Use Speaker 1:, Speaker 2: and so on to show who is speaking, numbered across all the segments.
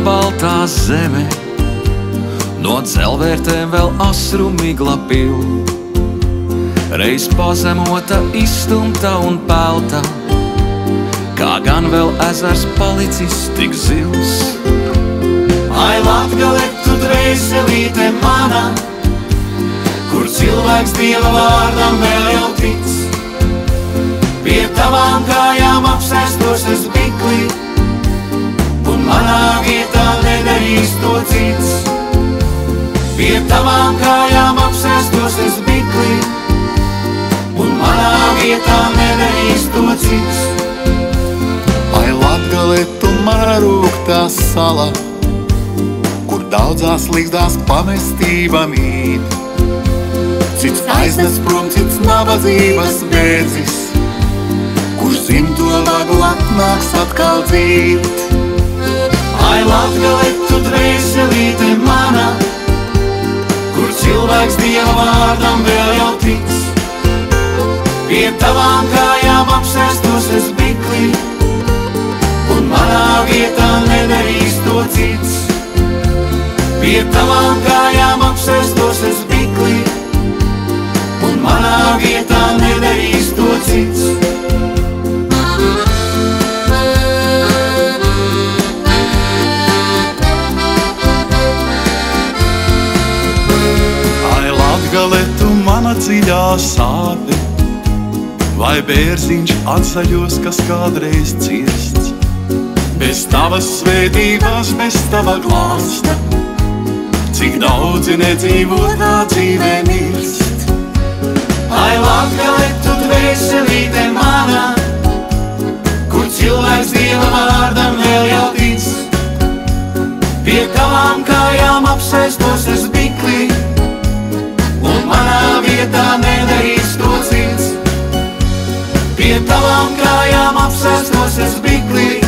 Speaker 1: baltā zeme, no dzelvērtēm vēl asru migla pil. Reiz pazemota, izstumta un pelta, kā gan vēl ezers palicis tik zils.
Speaker 2: Ai, Latgale, tu dvēselīte mana, kur cilvēks Dieva vārdam vēl jau tic. Pie tavām kājām apsēstos es bikli, un manā vietā nedarīs to cits. Pie tavām kājām apsēstos es bikli, un manā vietā nedarīs to cits.
Speaker 3: Ai, Latgale, tu mana rūgtā sala, kur daudzās līgzdās pamestība mīt. Cits aiznes prom, cits nabadzības bēdzis, kurš simto vagu atnāks atkal dzīt.
Speaker 2: Ai, Latgale, tu dvēselīte mana, kur cilvēks Dieva vārdam vēl jau tic. Pie tavām kājām apsēstos es bikli, un manā vietā nedarīs to cits. Pie tavām kājām apsēstos es bikli, un manā vietā nedarīs to cits.
Speaker 3: Ai, Latgale, tu mana dziļā sāpe, vai bērziņš atzaļos, kas kādreiz cirsts. Bez tavas svētības, bez tava glāsta, cik daudzi nedzīvotā dzīvē mirst.
Speaker 2: Ai, Latgale, tu dvēselīte mana, kur cilvēks Dieva vārdam vēl jau tic. Pie tavām kājām apsēstos es bikli, un manā vietā nedarīs to cits. Pie tavām kājām apsēstos es bikli,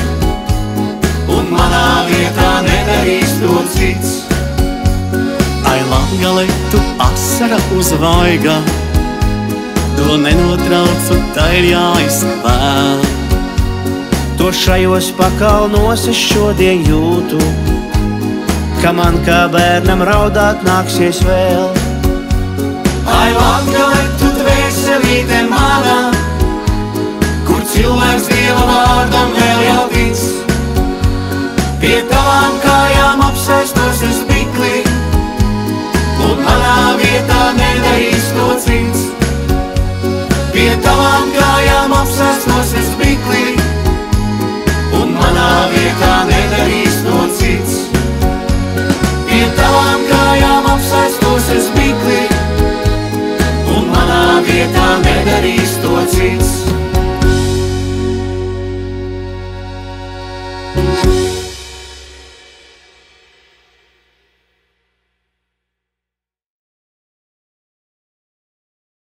Speaker 2: un manā vietā nedarīs to cits.
Speaker 4: Ai, Latgale, tu asara uz vaiga, to nenotraucu, tā ir jāizkvēl. To šajos pakalnos es šodien jūtu, ka man kā bērnam raudāt nāksies vēl.
Speaker 2: Ai, Latgale, tu dvēselīte mana, kur cilvēks Dieva vārdam vēl jau tic. Pie